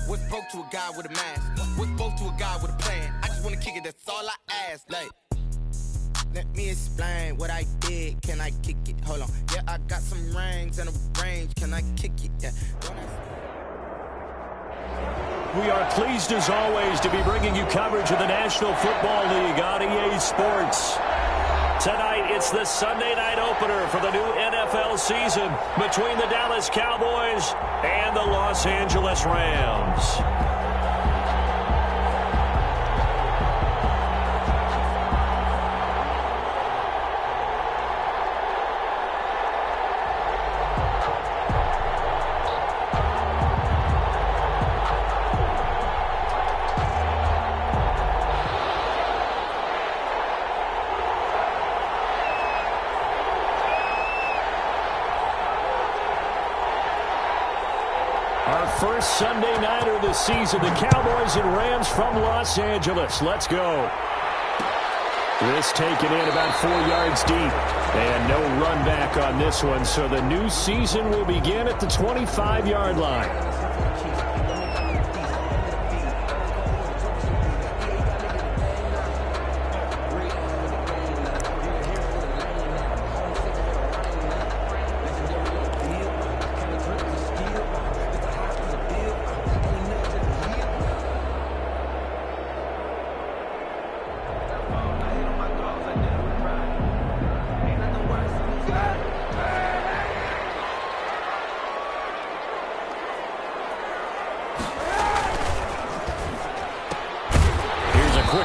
What's broke to a guy with a mask? What's broke to a guy with a plan? I just wanna kick it, that's all I ask. Like, let me explain what I did. Can I kick it? Hold on. Yeah, I got some rings and a range. Can I kick it? Yeah. We are pleased as always to be bringing you coverage of the National Football League on EA Sports. Tonight, it's the Sunday night opener for the new NFL season between the Dallas Cowboys and the Los Angeles Rams. First Sunday nighter of the season, the Cowboys and Rams from Los Angeles. Let's go. This taken in about 4 yards deep. And no run back on this one, so the new season will begin at the 25-yard line.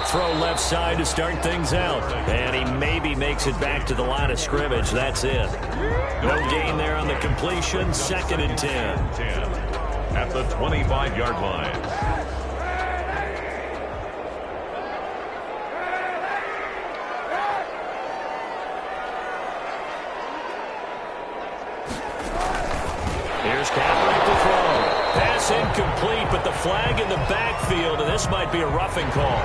Throw left side to start things out. And he maybe makes it back to the line of scrimmage. That's it. No gain there on the completion. 2nd and 10. At the 25-yard line. Here's Kaepernick to throw. Pass incomplete, but the flag in the backfield, and this might be a roughing call.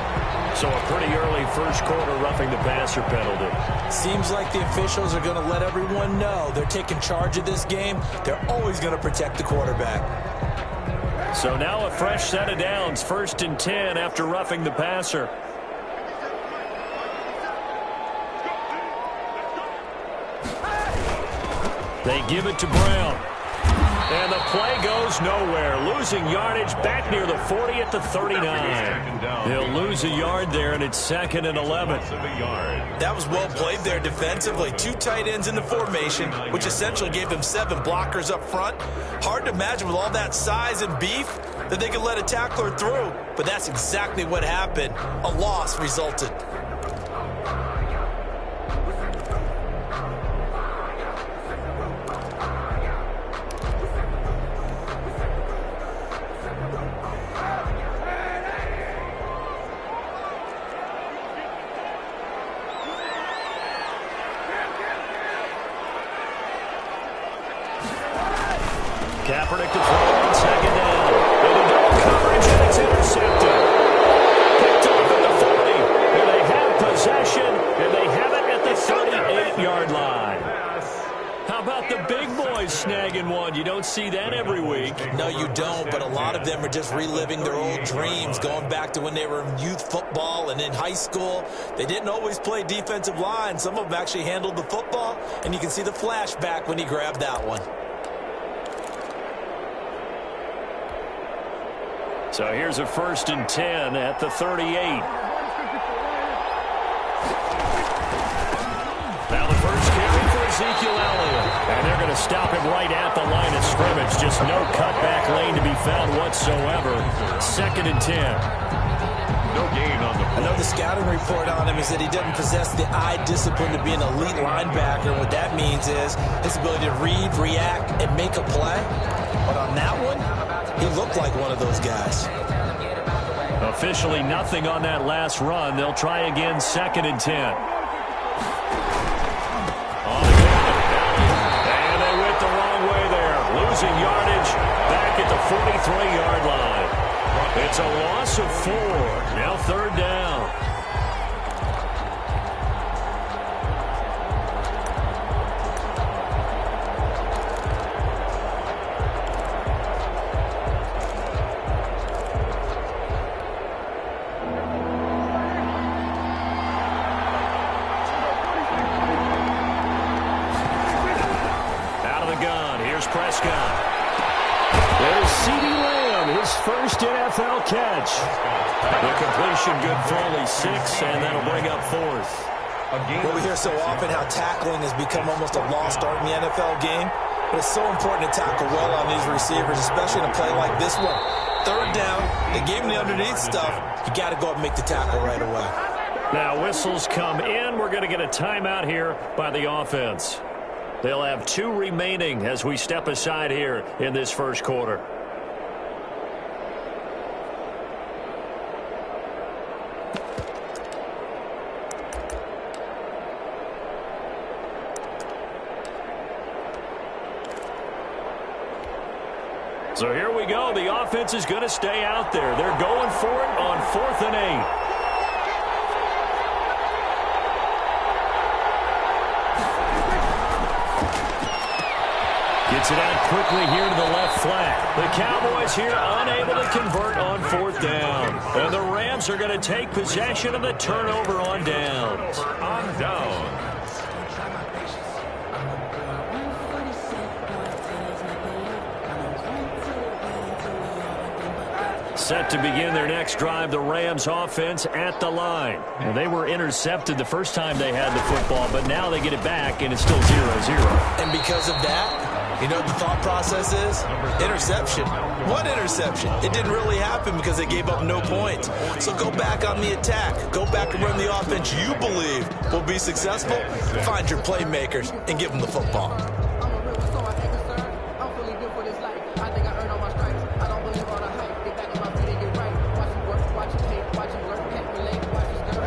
So a pretty early first quarter roughing the passer penalty. Seems like the officials are going to let everyone know they're taking charge of this game. They're always going to protect the quarterback. So now a fresh set of downs. 1st and 10 after roughing the passer. They give it to Brown. And the play goes nowhere. Losing yardage back near the 40 at the 39. He'll lose a yard there, and it's 2nd and 11. That was well played there defensively. 2 tight ends in the formation, which essentially gave them 7 blockers up front. Hard to imagine with all that size and beef that they could let a tackler through. But that's exactly what happened. A loss resulted. Kaepernick to throw on 2nd down. And a double coverage, and it's intercepted. Picked off at the 40. And they have possession, and they have it at the 38-yard line. How about the big boys snagging one? You don't see that every week. No, you don't, but a lot of them are just reliving their old dreams, going back to when they were in youth football and in high school. They didn't always play defensive line. Some of them actually handled the football, and you can see the flashback when he grabbed that one. So here's a 1st and 10 at the 38. Now the first carry for Ezekiel Elliott. And they're going to stop him right at the line of scrimmage. Just no cutback lane to be found whatsoever. 2nd and 10. No gain on the play. I know the scouting report on him is that he doesn't possess the eye discipline to be an elite linebacker. What that means is his ability to read, react, and make a play. But on that one, he looked like one of those guys. Officially nothing on that last run. They'll try again, 2nd and 10. On the count. And they went the wrong way there. Losing yardage back at the 43-yard line. It's a loss of 4. Now 3rd down. his first NFL catch. The completion good for only 6, and that'll bring up 4th. Well, we hear so often how tackling has become almost a lost art in the NFL game, but it's so important to tackle well on these receivers, especially in a play like this one. 3rd down, they gave him the underneath stuff. You got to go up and make the tackle right away. Now whistles come in. We're going to get a timeout here by the offense. They'll have 2 remaining as we step aside here in this first quarter. So here we go. The offense is going to stay out there. They're going for it on 4th and 8. Gets it out quickly here to the left flat. The Cowboys here unable to convert on 4th down. And the Rams are going to take possession of the turnover on downs. On down. Set to begin their next drive, the Rams offense at the line. And they were intercepted the first time they had the football, but now they get it back, and it's still 0-0. And because of that, you know what the thought process is? Interception. What interception? It didn't really happen because they gave up no points. So go back on the attack. Go back and run the offense you believe will be successful. Find your playmakers and give them the football.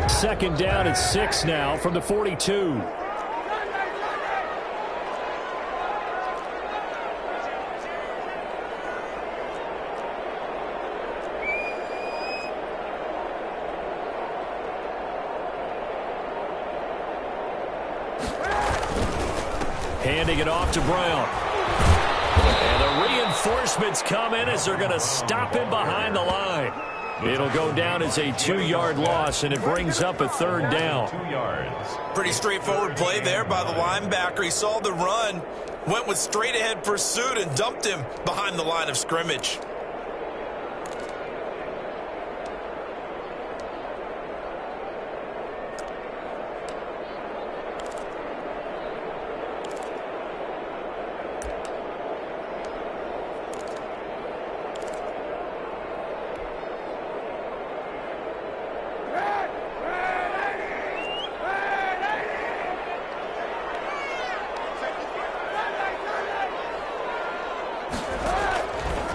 Second down at 6 now from the 42. Handing it off to Brown. And the reinforcements come in as they're going to stop him behind the line. It'll go down as a 2-yard loss, and it brings up a 3rd down. 2 yards. Pretty straightforward play there by the linebacker. He saw the run, went with straight-ahead pursuit, and dumped him behind the line of scrimmage.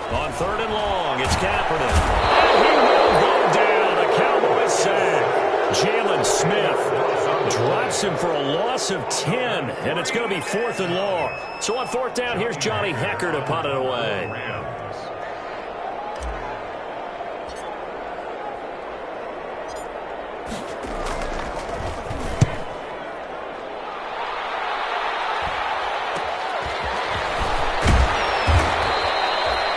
On 3rd and long, it's Kaepernick. And he will go down. A Cowboys sack. Jalen Smith drops him for a loss of 10, and it's going to be 4th and long. So on 4th down, here's Johnny Hecker to punt it away.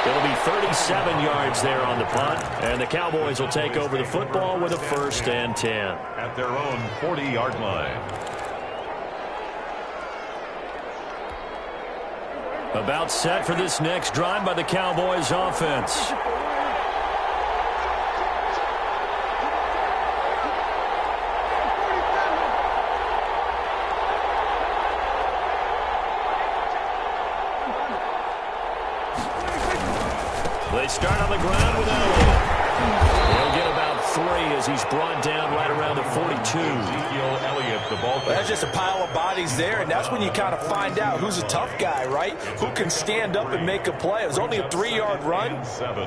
It'll be 37 yards there on the punt, and the Cowboys will take over the football with a 1st and 10. At their own 40-yard line. About set for this next drive by the Cowboys offense. They start on the ground with Elliott. He'll get about 3 as he's brought down right around the 42. Elliott, the ball. That's just a pile of bodies there, and that's when you kind of find out who's a tough guy, right? Who can stand up and make a play. It was only a 3-yard run,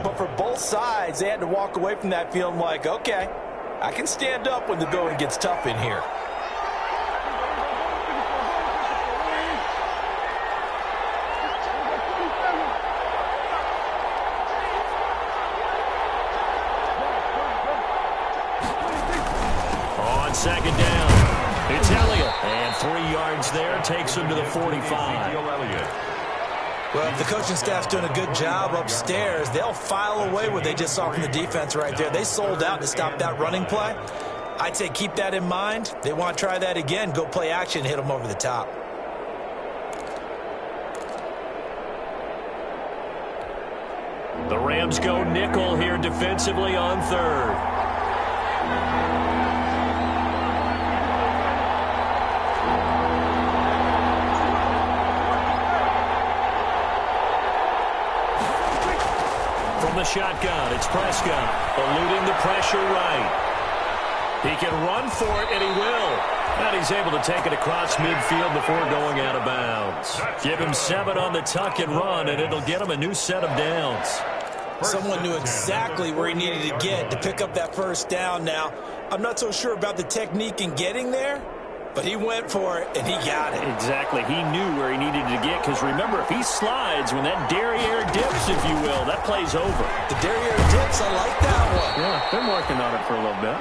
but for both sides, they had to walk away from that feeling like, okay, I can stand up when the going gets tough in here. Second down. It's Elliott. And 3 yards there takes him to the 45. Well, if the coaching staff's doing a good job upstairs, they'll file away what they just saw from the defense right there. They sold out to stop that running play. I'd say keep that in mind. They want to try that again. Go play action, hit them over the top. The Rams go nickel here defensively on third. From the shotgun, it's Prescott, eluding the pressure right. He can run for it, and he will. And he's able to take it across midfield before going out of bounds. Give him 7 on the tuck and run, and it'll get him a new set of downs. Someone knew exactly where he needed to get to pick up that first down. Now, I'm not so sure about the technique in getting there, but he went for it, and he got it. Exactly. He knew where he needed to get, because remember, if he slides, when that derriere dips, if you will, that play's over. The derriere dips, I like that one. Yeah, been working on it for a little bit.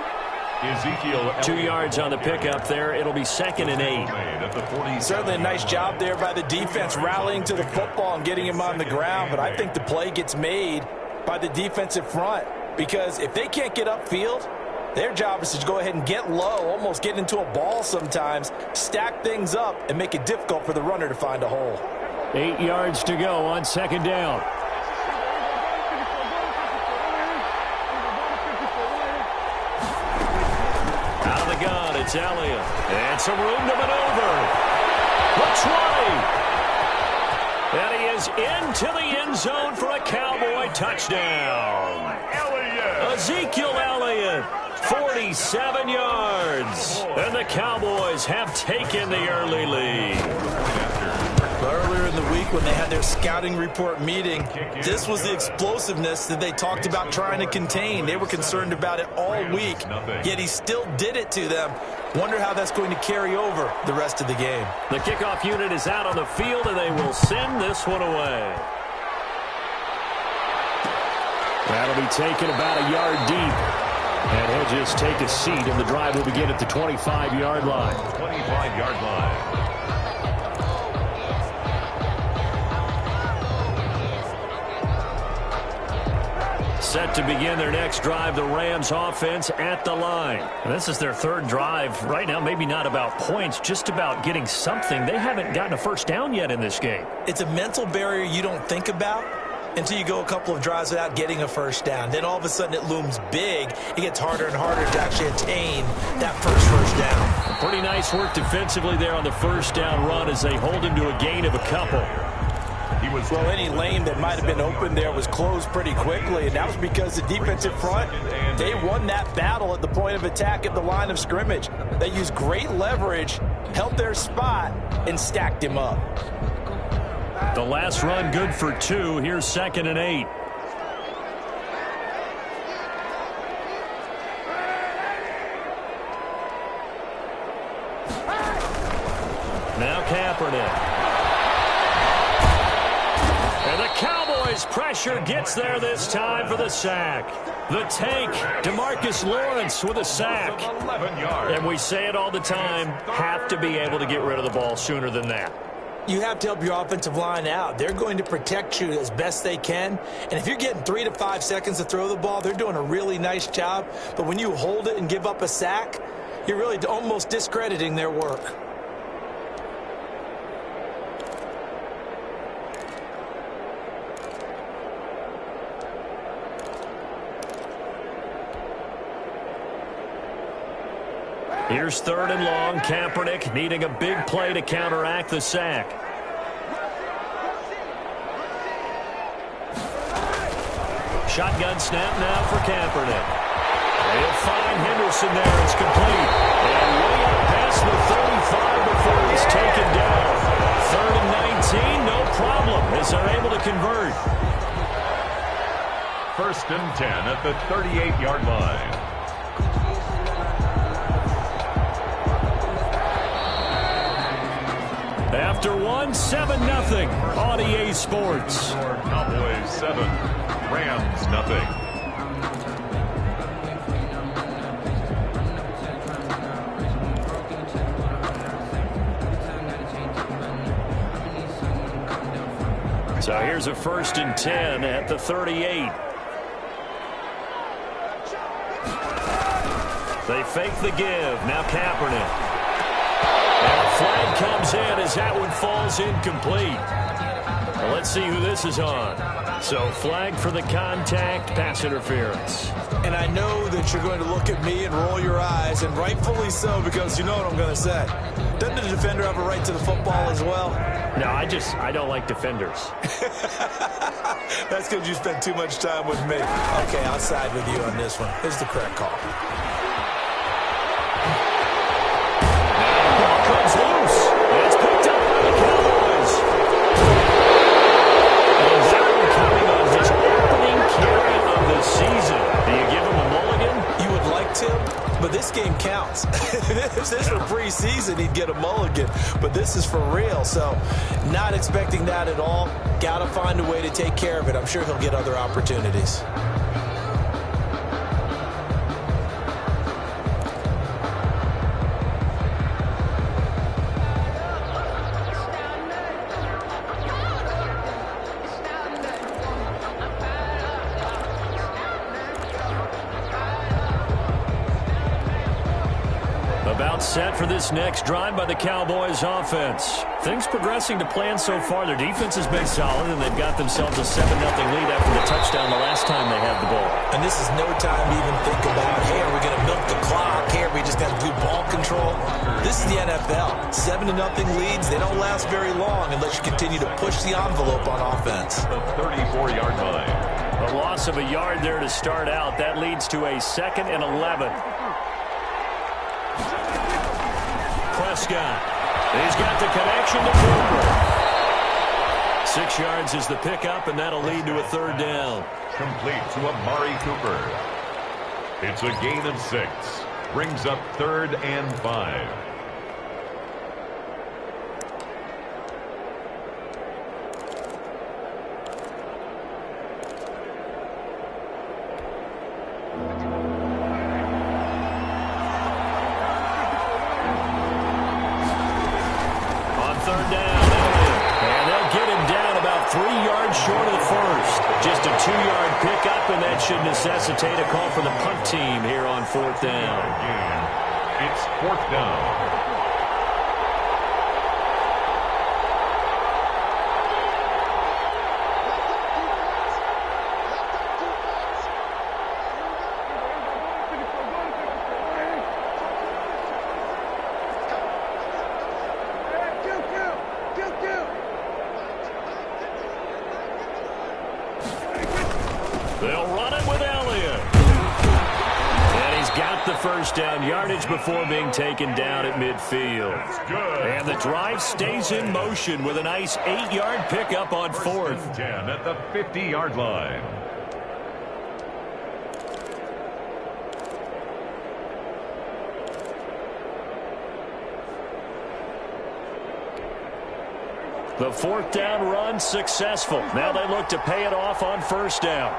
Ezekiel 2 yards on the pickup there. It'll be 2nd and 8. Certainly a nice job there by the defense rallying to the football and getting him on the ground, but I think the play gets made by the defensive front, because if they can't get upfield, their job is to go ahead and get low, almost get into a ball sometimes, stack things up, and make it difficult for the runner to find a hole. 8 yards to go on 2nd down. Out of the gun, it's Elliott. And some room to maneuver. Looks right. And he is into the end zone for a Cowboy touchdown. Ezekiel Elliott, 47 yards. And the Cowboys have taken the early lead. Earlier in the week when they had their scouting report meeting, this was the explosiveness that they talked about trying to contain. They were concerned about it all week, yet he still did it to them. Wonder how that's going to carry over the rest of the game. The kickoff unit is out on the field, and they will send this one away. That'll be taken about a yard deep. And he'll just take a seat, and the drive will begin at the 25-yard line. 25-yard line. Set to begin their next drive, the Rams offense at the line. And this is their 3rd drive. Right now, maybe not about points, just about getting something. They haven't gotten a first down yet in this game. It's a mental barrier you don't think about until you go a couple of drives without getting a first down. Then all of a sudden it looms big. It gets harder and harder to actually attain that first down. Pretty nice work defensively there on the first down run as they hold him to a gain of a couple. Well, any lane that might have been open there was closed pretty quickly, and that was because the defensive front, they won that battle at the point of attack at the line of scrimmage. They used great leverage, held their spot, and stacked him up. The last run good for 2. Here's 2nd and 8. Now Kaepernick. And the Cowboys' pressure gets there this time for the sack. The tank, DeMarcus Lawrence with a sack. 11 yards. And we say it all the time, have to be able to get rid of the ball sooner than that. You have to help your offensive line out. They're going to protect you as best they can. And if you're getting 3 to 5 seconds to throw the ball, they're doing a really nice job. But when you hold it and give up a sack, you're really almost discrediting their work. Here's 3rd and long. Kaepernick needing a big play to counteract the sack. Shotgun snap now for Kaepernick. They'll find Henderson there. It's complete. And way up past the 35 before he's taken down. 3rd and 19, no problem as they're able to convert. 1st and 10 at the 38-yard line. After 1, 7-0 on EA Sports. Cowboys 7, Rams 0. So here's a 1st and 10 at the 38. They fake the give. Now Kaepernick. And a flag comes in as that one falls incomplete. Well, let's see who this is on. So, flag for the contact, pass interference. And I know that you're going to look at me and roll your eyes, and rightfully so, because you know what I'm going to say. Doesn't the defender have a right to the football as well? No, I don't like defenders. That's because you spend too much time with me. Okay, I'll side with you on this one. Here's the correct call. Ball comes loose. It's picked up by the Cowboys. And Zion coming on his opening carry of the season. Do you give him a mulligan? You would like to, but this game counts. If this were preseason, he'd get a mulligan. But this is for real, so not expecting that at all. Got to find a way to take care of it. I'm sure he'll get other opportunities. About set for this next drive by the Cowboys offense. Things progressing to plan so far. Their defense has been solid, and they've got themselves a 7-0 lead after the touchdown the last time they had the ball. And this is no time to even think about, hey, are we going to milk the clock? Hey, are we just going to do ball control? This is the NFL. 7-0 leads, they don't last very long unless you continue to push the envelope on offense. The 34-yard line. A loss of a yard there to start out. That leads to a 2nd and 11. Prescott. He's got the connection to Cooper. 6 yards is the pickup, and that'll lead to a 3rd down. Complete to Amari Cooper. It's a gain of 6. Brings up 3rd and 5. Short of the first. Just a 2-yard pickup, and that should necessitate a call for the punt team here on 4th down. It's 4th down. They'll run it with Elliott. And he's got the first down yardage before being taken down at midfield. And the drive stays in motion with a nice 8-yard pickup on 4th. 10 at the 50-yard line. The 4th down run successful. Now they look to pay it off on 1st down.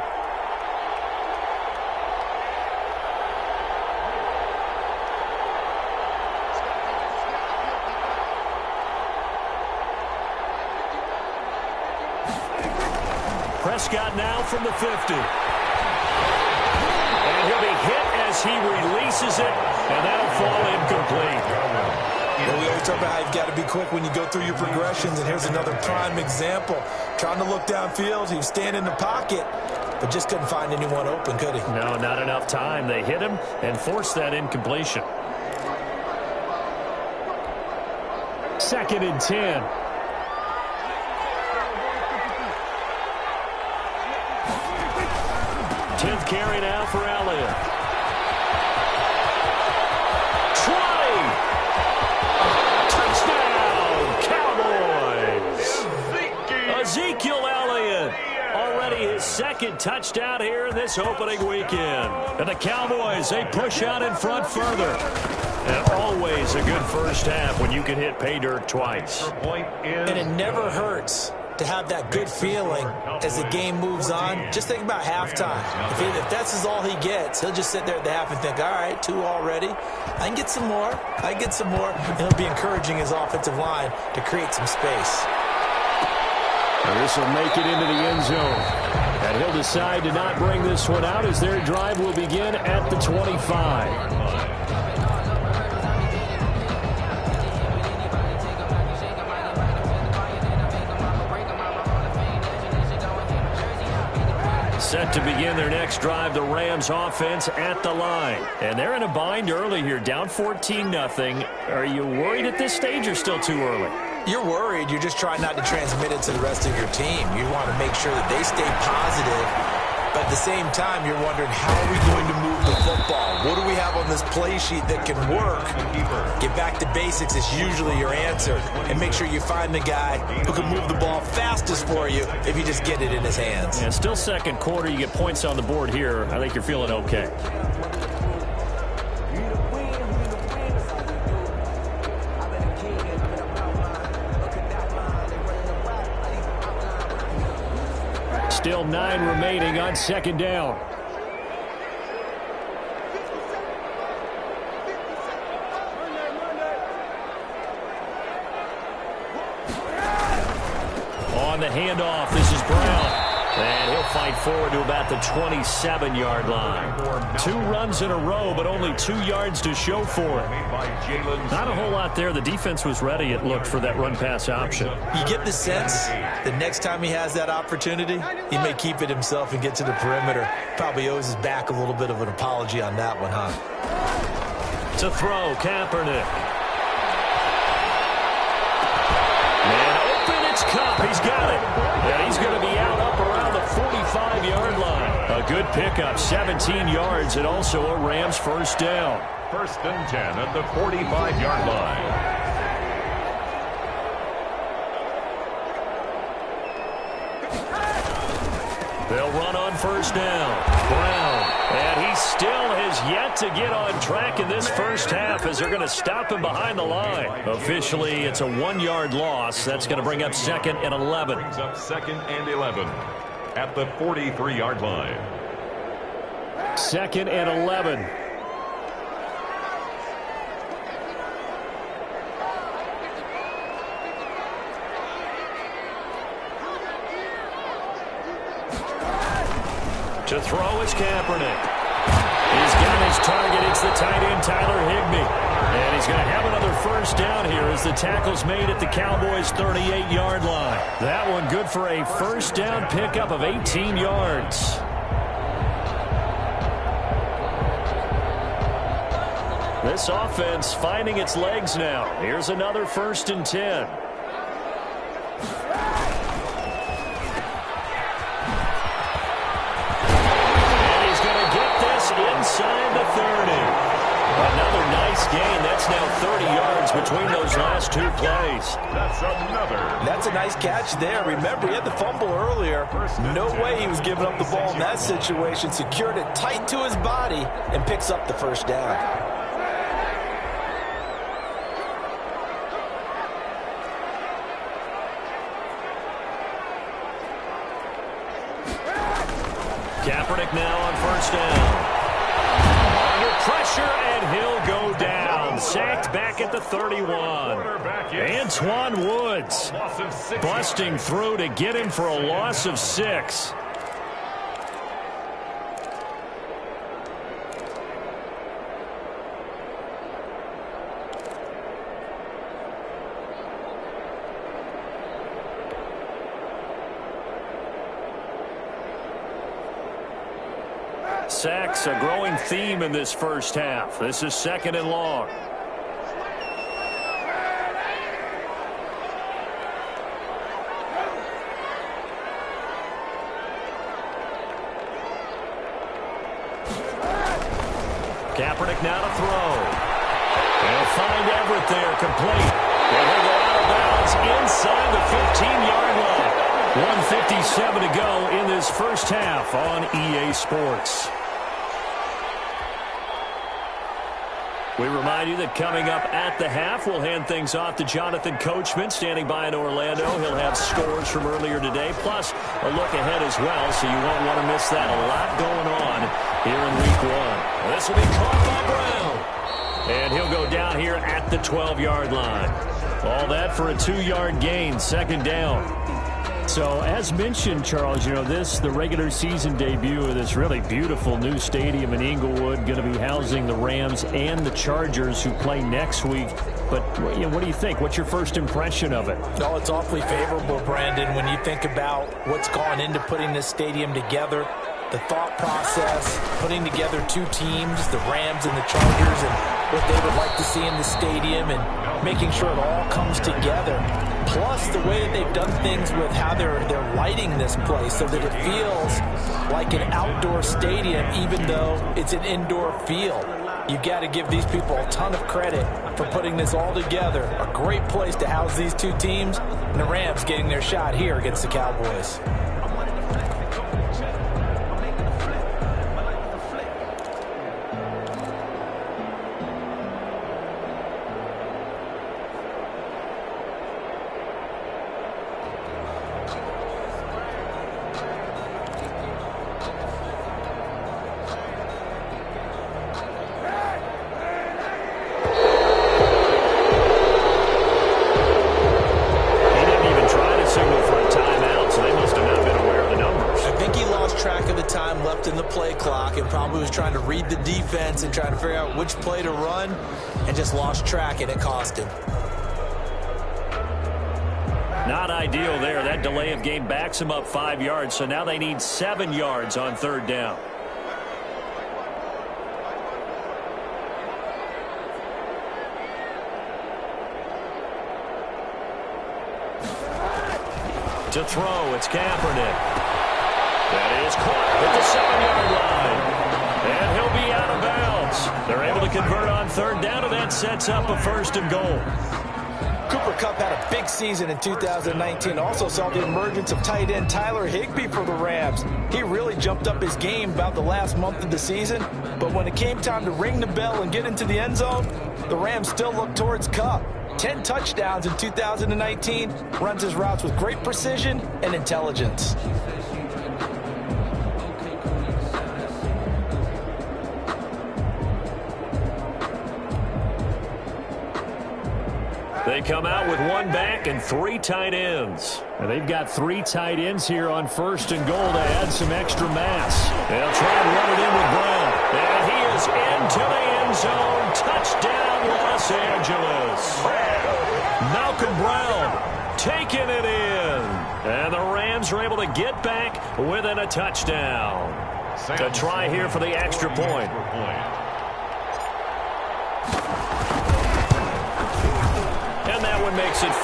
Prescott now from the 50. And he'll be hit as he releases it, and that'll fall incomplete. You know, we always talk about how you've got to be quick when you go through your progressions, and here's another prime example. Trying to look downfield, he was standing in the pocket, but just couldn't find anyone open, could he? No, not enough time. They hit him and forced that incompletion. 2nd and 10. Tenth carry now for Elliott. 20. Touchdown, Cowboys. Ezekiel Elliott. Already his 2nd touchdown here in this opening weekend. And the Cowboys, they push out in front further. And always a good first half when you can hit pay dirt twice. And it never hurts to have that good feeling as the game moves on. Just think about halftime. If that's all he gets, he'll just sit there at the half and think, all right, 2 already. I can get some more. I can get some more. And he'll be encouraging his offensive line to create some space. And this will make it into the end zone. And he'll decide to not bring this one out as their drive will begin at the 25. Set to begin their next drive, the Rams offense at the line. And they're in a bind early here, down 14-0. Are you worried at this stage or still too early? You're worried. You're just trying not to transmit it to the rest of your team. You want to make sure that they stay positive. But at the same time, you're wondering, how are we going to move the football? What do we have on this play sheet that can work? Get back to basics is usually your answer. And make sure you find the guy who can move the ball fastest for you if you just get it in his hands. Yeah, still second quarter. You get points on the board here. I think you're feeling okay. Still 9 remaining on second down. On the handoff, this is Brown. And he'll fight forward to about the 27-yard line. 2 runs in a row, but only 2 yards to show for it. Not a whole lot there. The defense was ready, it looked, for that run-pass option. You get the sense that next time he has that opportunity, he may keep it himself and get to the perimeter. Probably owes his back a little bit of an apology on that one, huh? To throw, Kaepernick. Man open, it's Cup. He's got it. And he's going to be out up around the 45-yard line. A good pickup, 17 yards, and also a Rams first down. 1st and 10 at the 45-yard line. They'll run on first down. Brown. And he still has yet to get on track in this first half as they're going to stop him behind the line. Officially, it's a 1-yard loss. That's going to bring up 2nd and 11. Brings up 2nd and 11 at the 43-yard line. 2nd and 11. To throw is Kaepernick. He's got his target. It's the tight end, Tyler Higbee. And he's going to have another first down here as the tackle's made at the Cowboys' 38-yard line. That one good for a first down pickup of 18 yards. This offense finding its legs now. Here's another 1st and 10. Inside the 30. Another nice gain. That's now 30 yards between those last 2 plays. That's a nice catch there. Remember, he had the fumble earlier. No way he was giving up the ball in that situation. Secured it tight to his body and picks up the first down. Kaepernick now on first down. Pressure, and he'll go down. Sacked back at the 31. Antoine Woods busting through to get him for a loss of 6. Sacks, a growing theme in this first half. This is 2nd and long. Kaepernick now to throw. They'll find Everett there, complete. And he'll go out of bounds inside the 15-yard line. 1:57 to go in this first half on EA Sports. We remind you that coming up at the half, we'll hand things off to Jonathan Coachman, standing by in Orlando. He'll have scores from earlier today, plus a look ahead as well, so you won't want to miss that. A lot going on here in Week 1. This will be caught by Brown. And he'll go down here at the 12-yard line. All that for a 2-yard gain, 2nd down. So, as mentioned, Charles, you know, the regular season debut of this really beautiful new stadium in Inglewood, going to be housing the Rams and the Chargers who play next week. But, you know, what do you think? What's your first impression of it? Oh, it's awfully favorable, Brandon, when you think about what's gone into putting this stadium together. the thought process, putting together two teams, the Rams and the Chargers, and what they would like to see in the stadium, and making sure it all comes together. Plus the way that they've done things with how they're lighting this place so that it feels like an outdoor stadium even though it's an indoor field. You've got to give these people a ton of credit for putting this all together. A great place to house these two teams, and the Rams getting their shot here against the Cowboys. And trying to figure out which play to run, and just lost track, and it cost him. Not ideal there. That delay of game backs him up 5 yards, so now they need 7 yards on third down. To throw, it's Kaepernick. That is caught at the 7-yard line. And he'll be out of bounds. They're able to convert on third down, and that sets up a 1st and goal. Cooper Kupp had a big season in 2019. Also saw the emergence of tight end Tyler Higbee for the Rams. He really jumped up his game about the last month of the season. But when it came time to ring the bell and get into the end zone, the Rams still looked towards Kupp. 10 touchdowns in 2019, runs his routes with great precision and intelligence. They come out with one back and 3 tight ends. And they've got 3 tight ends here on 1st and goal to add some extra mass. They'll try and run it in with Brown. And he is into the end zone. Touchdown, Los Angeles. Malcolm Brown taking it in. And the Rams are able to get back within a touchdown. To try here for the extra point. Makes it 14-7.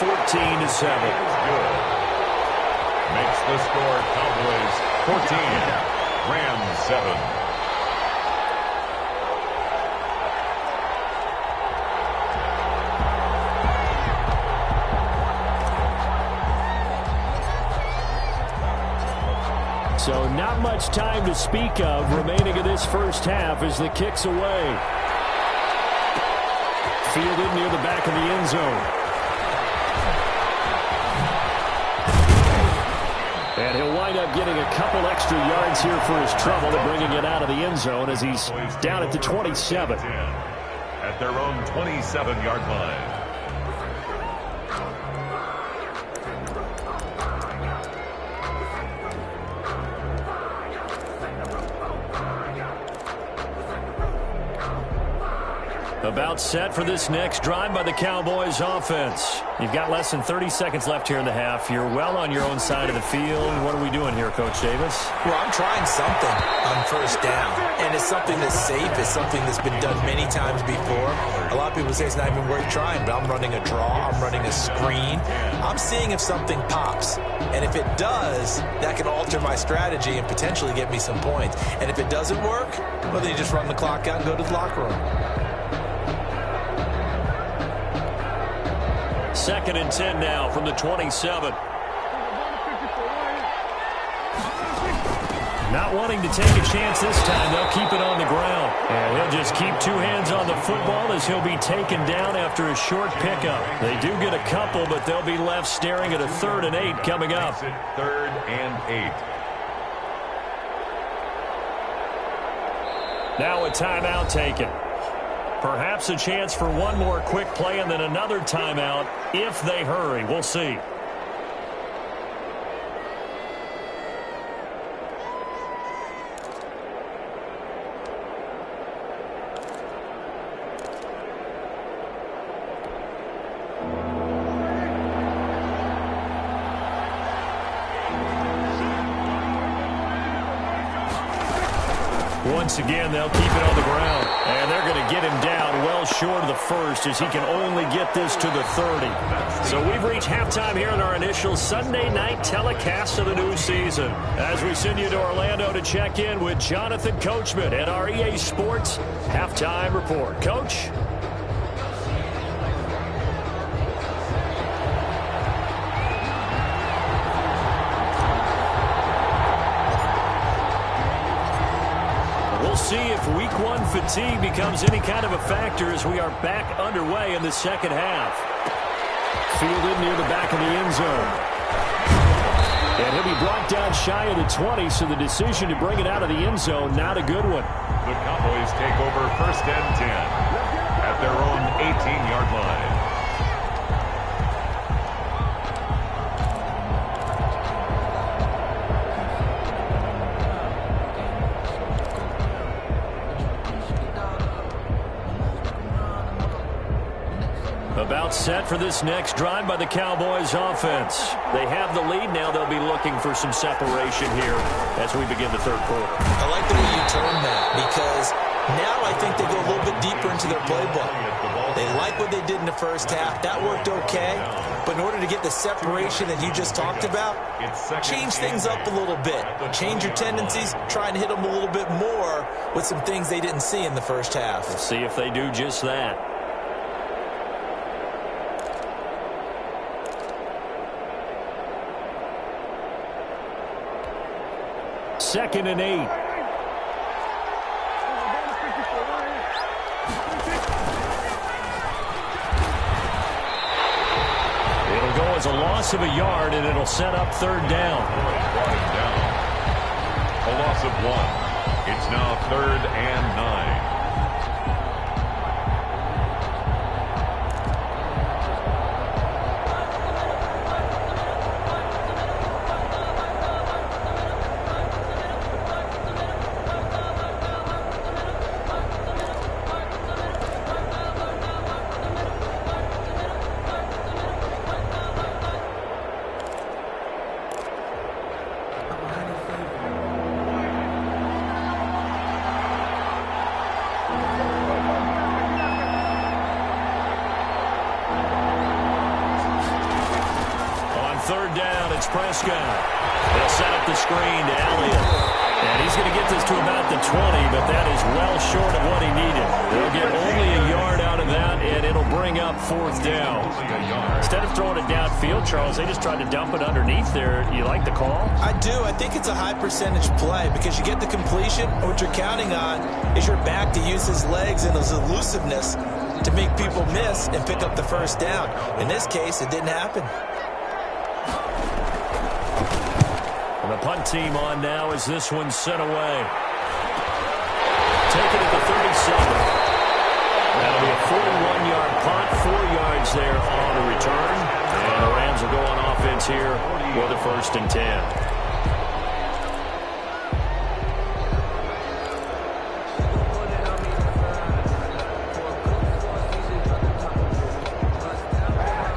Makes the score Cowboys 14, Rams 7. So not much time to speak of remaining in this first half as the kick's away. Fielded near the back of the end zone. And he'll wind up getting a couple extra yards here for his trouble and bringing it out of the end zone as he's down at the 27. At their own 27-yard line. About set for this next drive by the Cowboys offense. You've got less than 30 seconds left here in the half. You're well on your own side of the field. What are we doing here, Coach Davis? Well, I'm trying something on 1st down. And it's something that's safe. It's something that's been done many times before. A lot of people say it's not even worth trying, but I'm running a draw. I'm running a screen. I'm seeing if something pops. And if it does, that can alter my strategy and potentially get me some points. And if it doesn't work, well, then you just run the clock out and go to the locker room. 2nd and 10 now from the 27. Not wanting to take a chance this time. They'll keep it on the ground. And he'll just keep 2 hands on the football as he'll be taken down after a short pickup. They do get a couple, but they'll be left staring at a 3rd and 8 coming up. 3rd and 8. Now a timeout taken. Perhaps a chance for one more quick play and then another timeout if they hurry. We'll see. Once again, they'll keep it on the ground. And they're going to get him down well short of the first as he can only get this to the 30. So we've reached halftime here in our initial Sunday night telecast of the new season. As we send you to Orlando to check in with Jonathan Coachman and our EA Sports Halftime Report. Coach? We'll see if week one fatigue becomes any kind of a factor as we are back underway in the second half. Fielded near the back of the end zone. And he'll be brought down shy of the 20, so the decision to bring it out of the end zone, not a good one. The Cowboys take over 1st and 10 at their own 18-yard line. About set for this next drive by the Cowboys offense. They have the lead now. They'll be looking for some separation here as we begin the third quarter. I like the way you term that because now I think they go a little bit deeper into their playbook. They like what they did in the first half. That worked okay. But in order to get the separation that you just talked about, change things up a little bit. Change your tendencies. Try and hit them a little bit more with some things they didn't see in the first half. We'll see if they do just that. Second and 8. It'll go as a loss of a yard, and it'll set up third down. A loss of 1. It's now 3rd and 9. Third down, it's Prescott. They'll set up the screen to Elliott. And he's going to get this to about the 20, but that is well short of what he needed. They'll get only a yard out of that, and it'll bring up 4th down. Instead of throwing it downfield, Charles, they just tried to dump it underneath there. You like the call? I do. I think it's a high percentage play because you get the completion. What you're counting on is your back to use his legs and his elusiveness to make people miss and pick up the first down. In this case, it didn't happen. The punt team on now as this one's sent away. Taken at the 37. That'll be a 41-yard punt, 4 yards there on the return. And the Rams will go on offense here for the 1st and 10.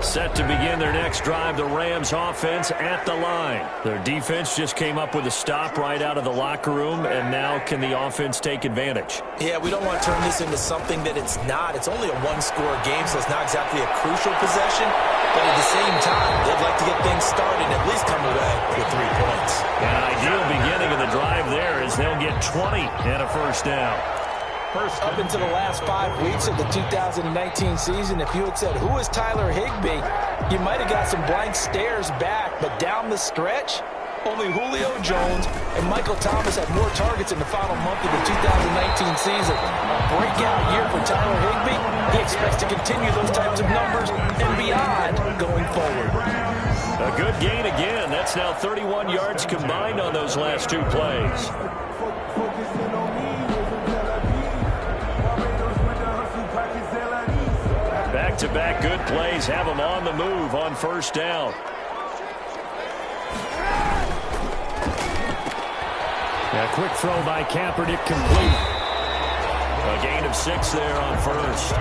Set to begin their next drive, the Rams offense at the line. Their defense just came up with a stop right out of the locker room, and now can the offense take advantage? Yeah, we don't want to turn this into something that it's not. It's only a one-score game, so it's not exactly a crucial possession. But at the same time, they'd like to get things started and at least come away with 3 points. An ideal beginning of the drive there is they'll get 20 and a first down. Up until the last 5 weeks of the 2019 season, if you had said, who is Tyler Higbee, you might have got some blank stares back. But down the stretch, only Julio Jones and Michael Thomas had more targets in the final month of the 2019 season. A breakout year for Tyler Higbee. He expects to continue those types of numbers and beyond going forward. A good gain again. That's now 31 yards combined on those last 2 plays. Back-to-back good plays have them on the move on first down. A quick throw by Kaepernick complete. A gain of 6 there on first.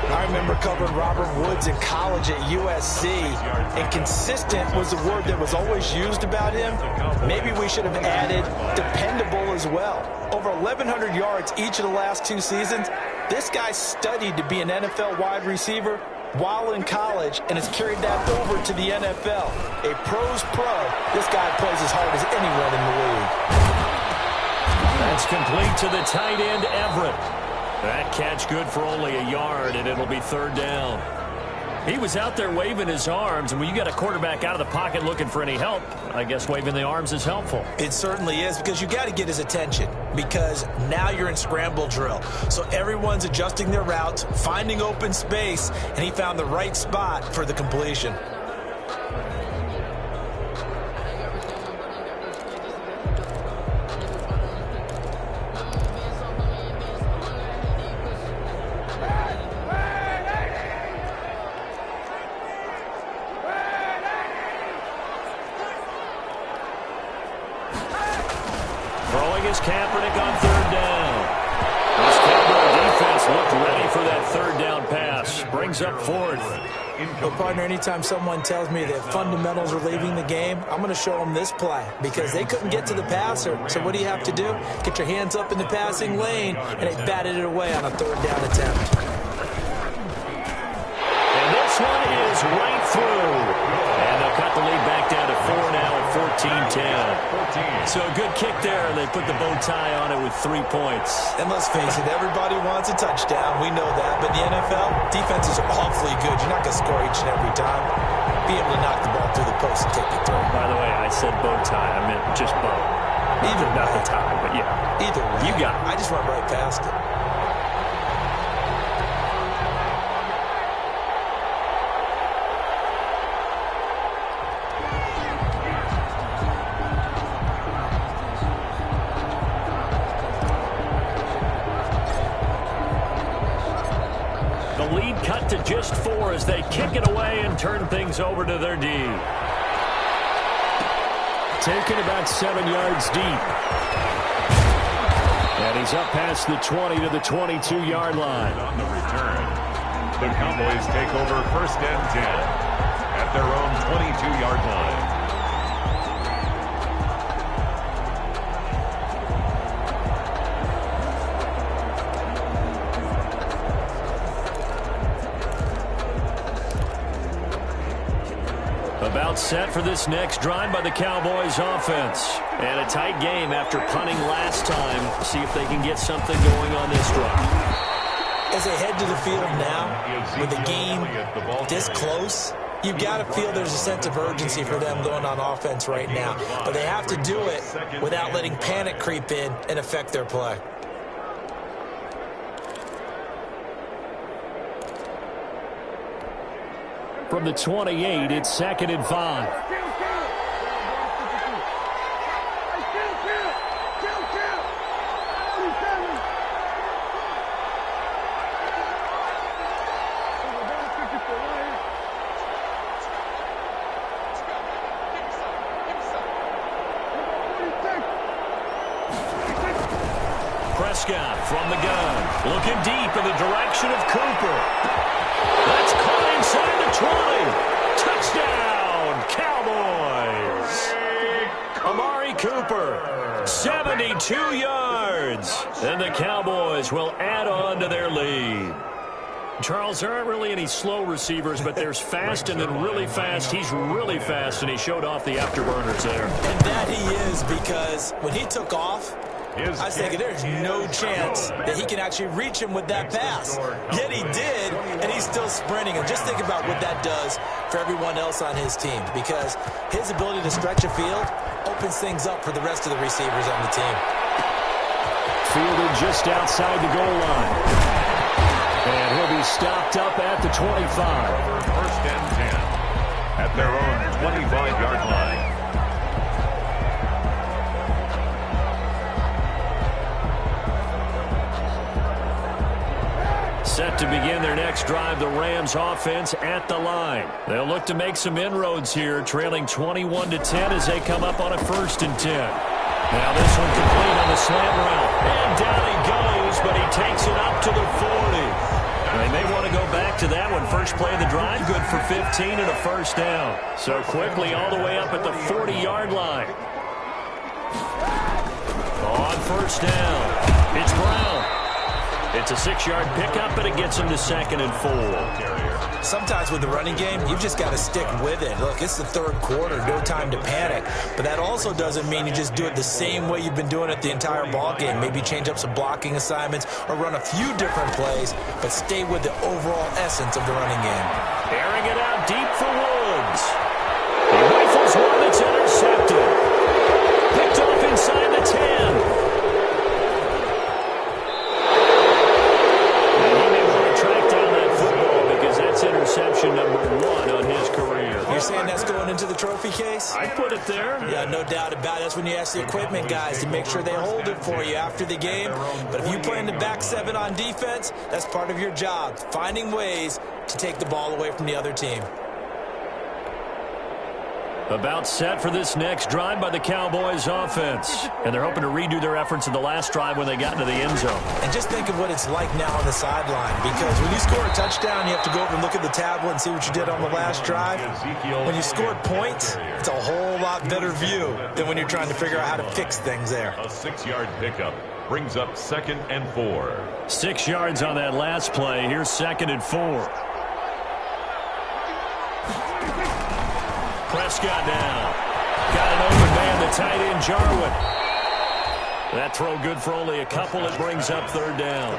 I remember covering Robert Woods in college at USC, and consistent was the word that was always used about him. Maybe we should have added dependable as as well. Over 1,100 yards each of the last 2 seasons. This guy studied to be an NFL wide receiver while in college and has carried that over to the NFL. A pro's pro. This guy plays as hard as anyone in the league. That's complete to the tight end, Everett. That catch good for only a yard, and it'll be 3rd down. He was out there waving his arms, and when you got a quarterback out of the pocket looking for any help, I guess waving the arms is helpful. It certainly is, because you got to get his attention, because now you're in scramble drill. So everyone's adjusting their routes, finding open space, and he found the right spot for the completion. Kaepernick on 3rd down. This Cowboy defense looked ready for that 3rd down pass. Brings up 4th. Well, partner, anytime someone tells me that fundamentals are leaving the game, I'm going to show them this play, because they couldn't get to the passer. So what do you have to do? Get your hands up in the passing lane, and they batted it away on a 3rd down attempt. And this one is right through. And they'll cut the lead back down to 4 now at 14-10. So a good kick there. They put the bow tie on it with 3 points. And let's face it, everybody wants a touchdown. We know that. But in the NFL, defenses are awfully good. You're not going to score each and every time. Be able to knock the ball through the post and take it through. By the way, I said bow tie. I meant just bow. Either not way. the tie, but yeah. Either way. You got it. I just went right past it. To just 4 as they kick it away and turn things over to their D. Taken about 7 yards deep. And he's up past the 20 to the 22-yard line. On the return, the Cowboys take over 1st and 10 at their own 22-yard line. About set for this next drive by the Cowboys offense. And a tight game after punting last time. See if they can get something going on this drive. As they head to the field now, with the game this close, you've got to feel there's a sense of urgency for them going on offense right now. But they have to do it without letting panic creep in and affect their play. From the 28, it's 2nd and 5. Prescott from the gun, looking deep in the direction of Cooper. That's caught inside the 20. Touchdown, Cowboys. Amari Cooper, 72 yards. And the Cowboys will add on to their lead. Charles, there aren't really any slow receivers, but there's fast and then really fast. He's really fast, and he showed off the afterburners there. And that he is, because when he took off, I was thinking there's no chance that he can actually reach him with that pass. Yet he did, and he's still sprinting. And just think about what that does for everyone else on his team, because his ability to stretch a field opens things up for the rest of the receivers on the team. Fielded just outside the goal line. And he'll be stopped up at the 25. 1st and 10 at their own 25-yard line. Set to begin their next drive, the Rams offense at the line. They'll look to make some inroads here, trailing 21-10 as they come up on a 1st and 10. Now this one complete on the slant route. And down he goes, but he takes it up to the 40. They may want to go back to that one. First play of the drive, good for 15 and a 1st down. So quickly all the way up at the 40-yard line. On for first down. It's Brown. It's a 6-yard pickup, and it gets him to 2nd and 4. Sometimes with the running game, you've just got to stick with it. Look, it's the third quarter, no time to panic. But that also doesn't mean you just do it the same way you've been doing it the entire ball game. Maybe change up some blocking assignments or run a few different plays, but stay with the overall essence of the running game. Airing it out deep for Woods. He rifles one that's intercepted. Picked off inside the 10. Interception number 1 on his career. You're saying that's going into the trophy case? I put it there. Yeah, no doubt about it. That's when you ask the equipment guys to make sure they hold it for you after the game. But if you play in the back 7 on defense, that's part of your job, finding ways to take the ball away from the other team. About set for this next drive by the Cowboys offense. And they're hoping to redo their efforts in the last drive when they got into the end zone. And just think of what it's like now on the sideline. Because when you score a touchdown, you have to go over and look at the tablet and see what you did on the last drive. When you scored points, it's a whole lot better view than when you're trying to figure out how to fix things there. A 6-yard pickup brings up 2nd and 4. 6 yards on that last play. Here's 2nd and 4. Prescott now. Got an open man, the tight end, Jarwin. That throw good for only a couple. It brings up 3rd down.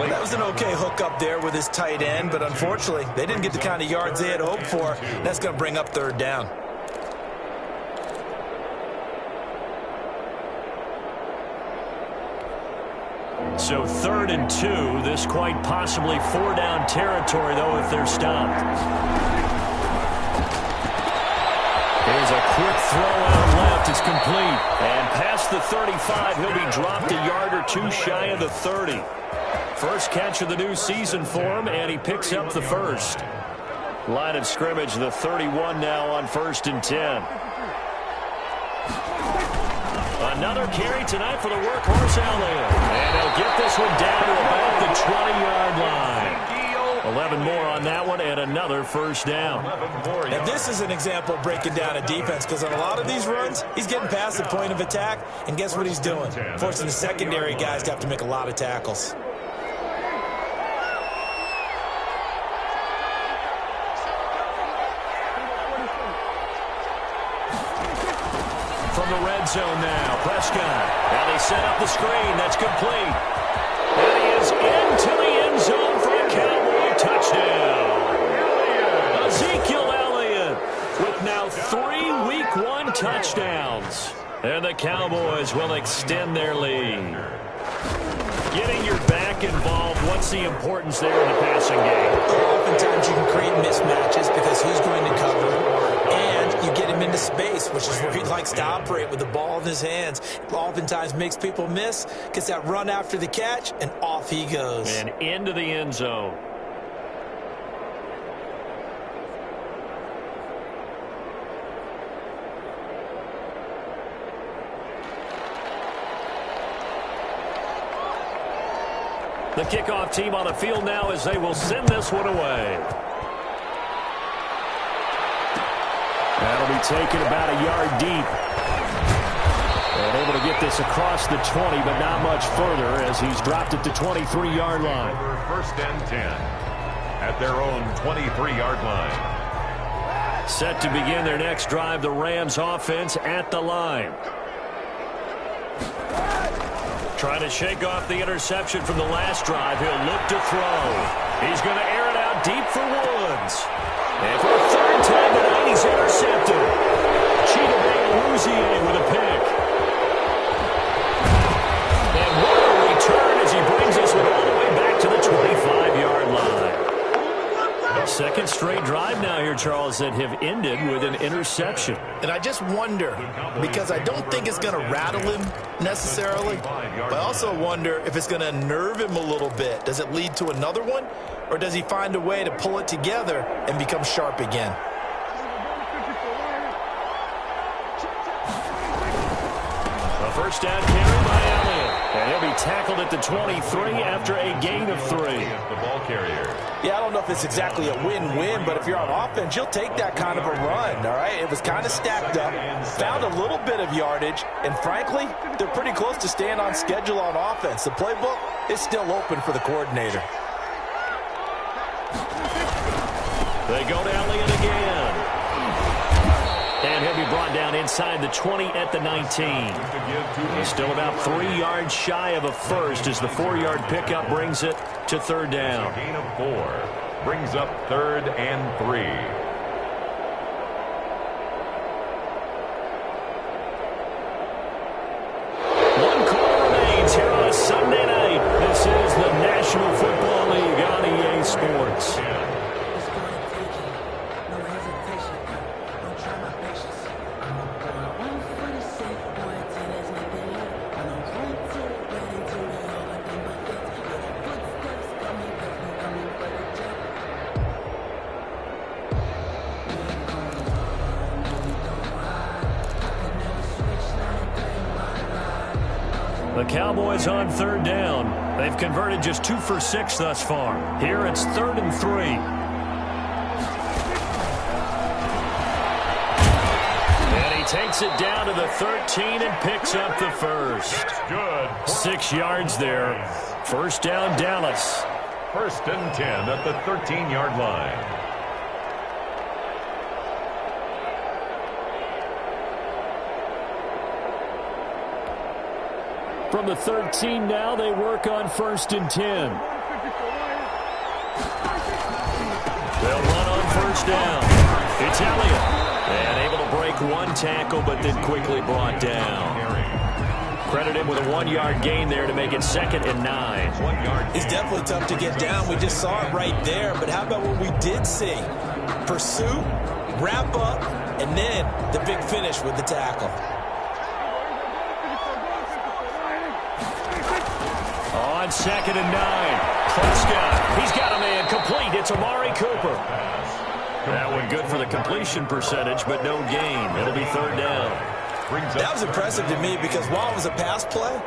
That was an okay hook up there with his tight end, but unfortunately, they didn't get the kind of yards they had hoped for. That's going to bring up 3rd down. So 3rd and 2. This quite possibly 4-down territory, though, if they're stopped. Here's a quick throw out left. It's complete. And past the 35, he'll be dropped a yard or 2 shy of the 30. First catch of the new season for him, and he picks up the first. Line of scrimmage, the 31 now on 1st and 10. Another carry tonight for the workhorse Elliott. And they'll get this one down to about the 20-yard line. 11 more on that one, and another first down. And this is an example of breaking down a defense, because on a lot of these runs, he's getting past the point of attack, and guess what he's doing? Forcing the secondary guys to have to make a lot of tackles. From the red zone now, Prescott. Now they set up the screen. That's complete. And he is into the end zone for a Cowboy touchdown. Ezekiel Elliott with now 3 Week 1 touchdowns. And the Cowboys will extend their lead. Getting your back involved, what's the importance there in the passing game? Oftentimes you can create mismatches because who's going to cover, and you get him into space, which is where he likes to operate with the ball in his hands. Oftentimes makes people miss, gets that run after the catch, and off he goes. And into the end zone. The kickoff team on the field now as they will send this one away. That'll be taken about a yard deep. And able to get this across the 20, but not much further as he's dropped it to 23-yard line. 1st and 10 at their own 23-yard line. Set to begin their next drive, the Rams offense at the line. Trying to shake off the interception from the last drive. He'll look to throw. He's going to air it out deep for Woods. And for a 3rd time tonight, he's intercepted. Cheetah Bay with a pick. And what a return as he brings this one all the way back to the 25-yard line. Second straight drive now here, Charles, that have ended with an interception. And I just wonder, because I don't think it's going to rattle him necessarily, but I also wonder if it's going to nerve him a little bit. Does it lead to another one, or does he find a way to pull it together and become sharp again? A first down carry by Elliott. And he'll be tackled at the 23 after a gain of 3. The ball carrier. Yeah, I don't know if it's exactly a win-win, but if you're on offense, you'll take that kind of a run, all right? It was kind of stacked up, found a little bit of yardage, and frankly, they're pretty close to staying on schedule on offense. The playbook is still open for the coordinator. They go to Elliott again. And he'll be brought down inside the 20 at the 19. He's still about 3 yards shy of a first as the 4-yard pickup brings it to third down. A gain of 4 brings up 3rd and 3. One quarter remains here on a Sunday night. This is the National Football League on EA Sports. The Cowboys on third down. They've converted just 2 for 6 thus far. Here it's 3rd and 3. And he takes it down to the 13 and picks up the first. Good. 6 yards there. First down, Dallas. 1st and 10 at the 13-yard line. From the 13 now, they work on 1st and 10. They'll run on 1st down. It's Elliott. And able to break 1 tackle, but then quickly brought down. Credit him with a 1-yard gain there to make it 2nd and 9. It's definitely tough to get down. We just saw it right there. But how about what we did see? Pursue, wrap up, and then the big finish with the tackle. On 2nd and 9. Prescott. He's got a man complete. It's Amari Cooper. That one good for the completion percentage, but no gain. It'll be 3rd down. That was impressive to me because while it was a pass play,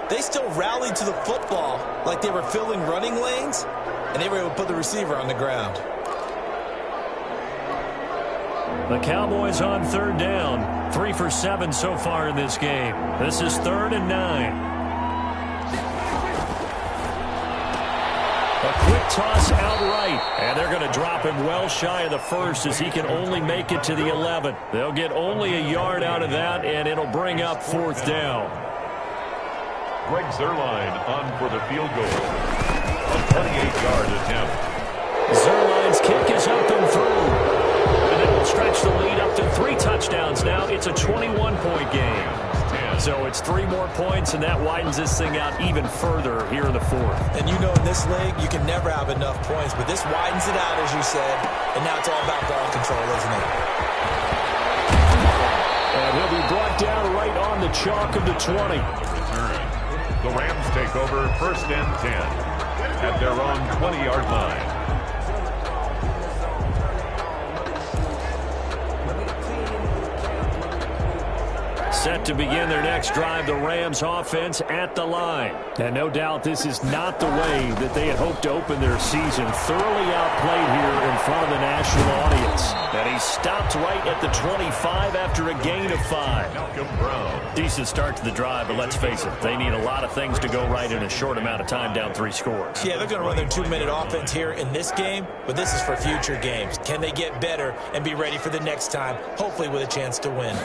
they still rallied to the football like they were filling running lanes, and they were able to put the receiver on the ground. The Cowboys on 3rd down. 3 for 7 so far in this game. This is 3rd and 9. A quick toss outright, and they're going to drop him well shy of the first as he can only make it to the 11. They'll get only a yard out of that, and it'll bring up 4th down. Greg Zuerlein on for the field goal. A 28-yard attempt. Zuerlein's kick is up and through. And it will stretch the lead up to 3 touchdowns now. It's a 21-point game. So it's 3 more points, and that widens this thing out even further here in the 4th. And you know in this league, you can never have enough points, but this widens it out, as you said, and now it's all about ball control, isn't it? And he'll be brought down right on the chalk of the 20. The Rams take over 1st and 10 at their own 20-yard line. Set to begin their next drive, the Rams offense at the line. And no doubt this is not the way that they had hoped to open their season. Thoroughly outplayed here in front of the national audience. And he stopped right at the 25 after a gain of 5. Decent start to the drive, but let's face it, they need a lot of things to go right in a short amount of time, down 3 scores. Yeah, they're going to run their 2-minute offense here in this game, but this is for future games. Can they get better and be ready for the next time, hopefully with a chance to win?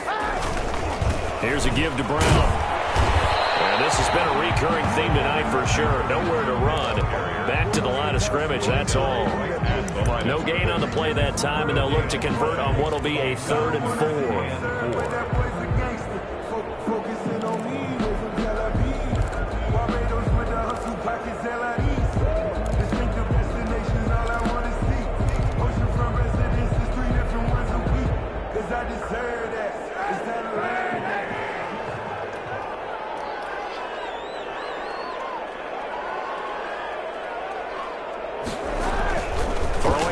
Here's a give to Brown. And this has been a recurring theme tonight for sure. Nowhere to run. Back to the line of scrimmage, that's all. No gain on the play that time, and they'll look to convert on what will be a 3rd and 4.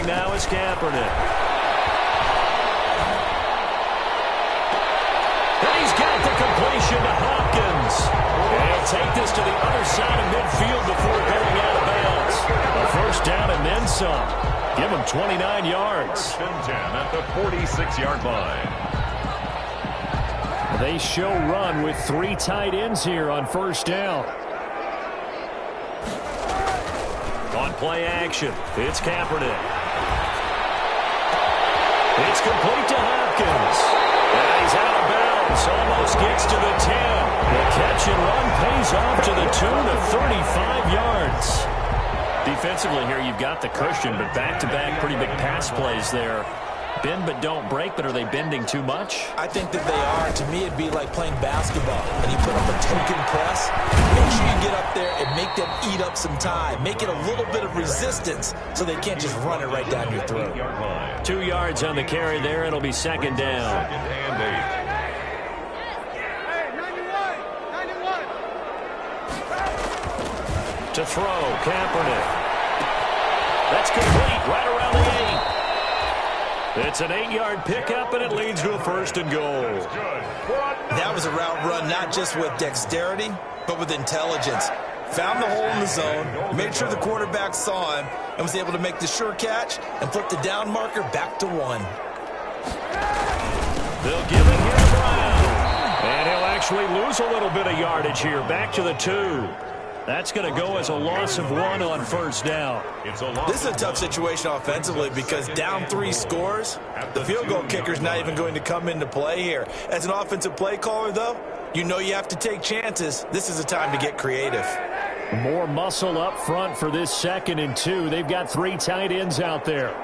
Now is Kaepernick. And he's got the completion to Hopkins. And he'll take this to the other side and then some. Give him 29 yards. 10 at the 46-yard line. They show run with 3 tight ends here on first down. On play action, it's Kaepernick. It's complete to Hopkins. And he's out of bounds. Almost gets to the 10. The catch and run pays off to the tune of 35 yards. Defensively here, you've got the cushion, but back-to-back pretty big pass plays there. Bend but don't break, but are they bending too much? I think that they are. To me, it'd be like playing basketball, and you put up a token press. Make sure you get up there and make them eat up some time. Make it a little bit of resistance so they can't just run it right down your throat. 2 yards on the carry there. It'll be second down. Second and 8. To throw, Kaepernick. That's complete right around the 8. It's an 8-yard pickup, and it leads to a first and goal. That was a route run not just with dexterity, but with intelligence. Found the hole in the zone, made sure the quarterback saw him, and was able to make the sure catch and flip the down marker back to 1. They'll give it here to Brown. And he'll actually lose a little bit of yardage here. Back to the 2. That's going to go as a loss of 1 on first down. This is a tough situation offensively because down 3 scores, the field goal kicker's not even going to come into play here. As an offensive play caller, though, you know you have to take chances. This is a time to get creative. More muscle up front for this 2nd and 2. They've got 3 tight ends out there.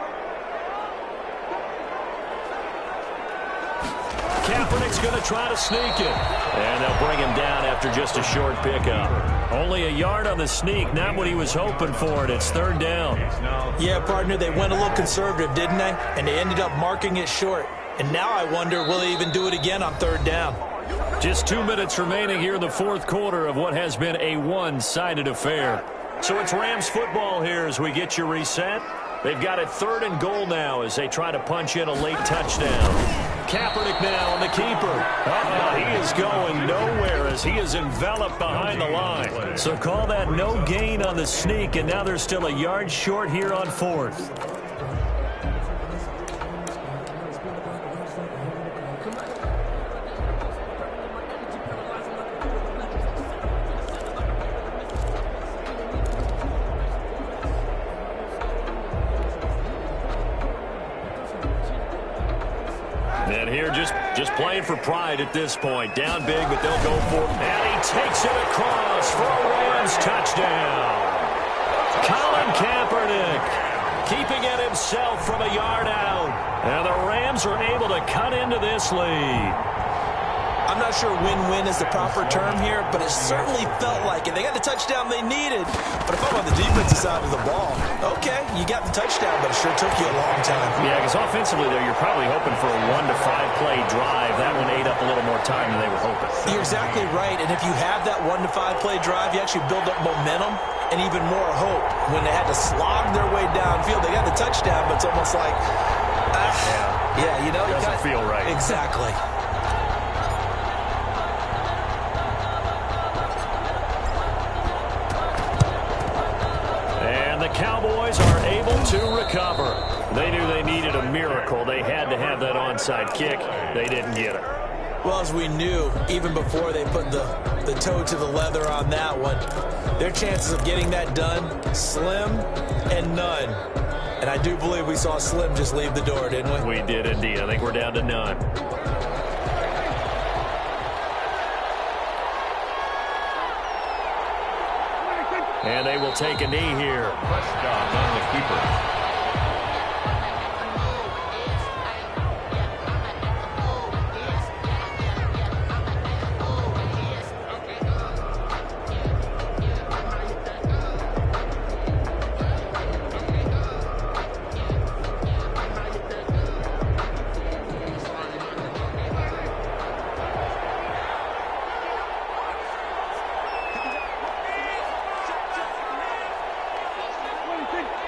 Kaepernick's going to try to sneak it. And they'll bring him down after just a short pickup. Only a yard on the sneak, not what he was hoping for, and it's 3rd down. Yeah, partner, they went a little conservative, didn't they? And they ended up marking it short. And now I wonder, will they even do it again on 3rd down? Just 2 minutes remaining here in the 4th quarter of what has been a one-sided affair. So it's Rams football here as we get you reset. They've got it 3rd and goal now as they try to punch in a late touchdown. Kaepernick now on the keeper. He is going nowhere as he is enveloped behind the line. So call that no gain on the sneak, and now they're still a yard short here on 4th. And here just playing for pride at this point. Down big, but they'll go for it. And he takes it across for a Rams touchdown. Colin Kaepernick keeping it himself from a yard out. And the Rams are able to cut into this lead. I'm not sure win-win is the proper term here, but it certainly felt like it. They got the touchdown they needed. But if I'm on the defensive side of the ball, okay, you got the touchdown, but it sure took you a long time. Yeah, because offensively there, you're probably hoping for a 1 to 5 play drive. That one ate up a little more time than they were hoping. You're exactly right, and if you have that 1 to 5 play drive, you actually build up momentum and even more hope. When they had to slog their way downfield, they got the touchdown, but it's almost like, you know. It doesn't feel right. Exactly. Cowboys are able to recover. They knew they needed a miracle. They had to have that onside kick. They didn't get it. Well, as we knew, even before they put the toe to the leather on that one, their chances of getting that done, slim and none. And I do believe we saw Slim just leave the door, didn't we? We did indeed. I think we're down to none. And they will take a knee here. Prescott on the keeper.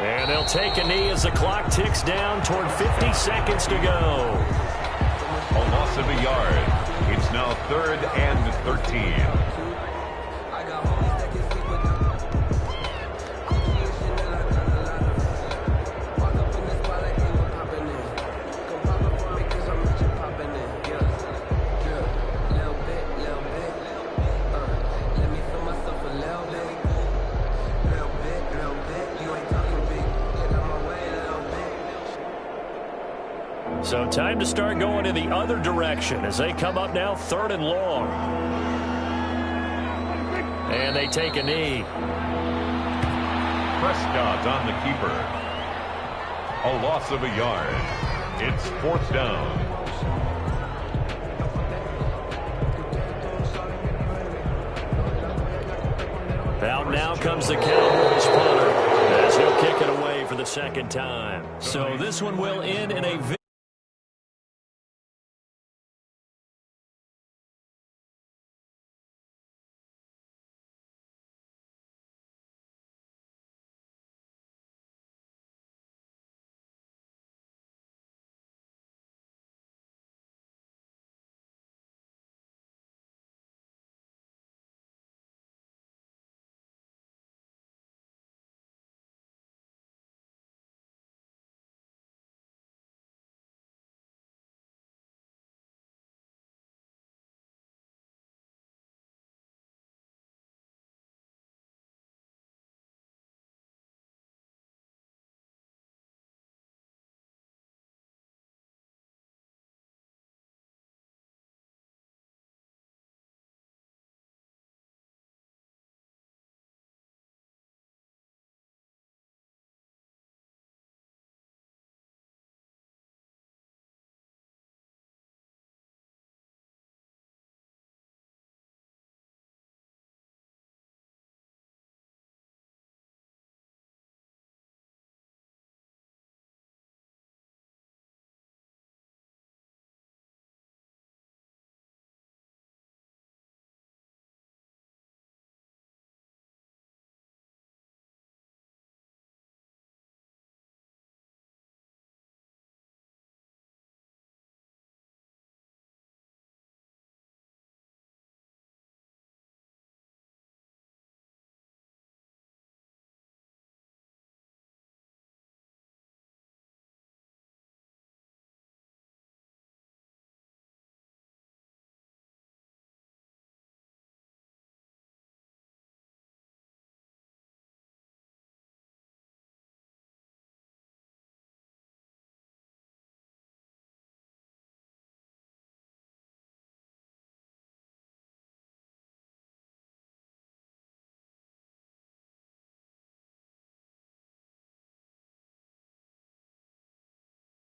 And they'll take a knee as the clock ticks down toward 50 seconds to go. A loss of a yard. It's now 3rd and 13. So time to start going in the other direction as they come up now 3rd and long. And they take a knee. Prescott on the keeper. A loss of a yard. It's 4th down. Out now comes the Cowboys punter as he'll kick it away for the 2nd time. So this one will end in a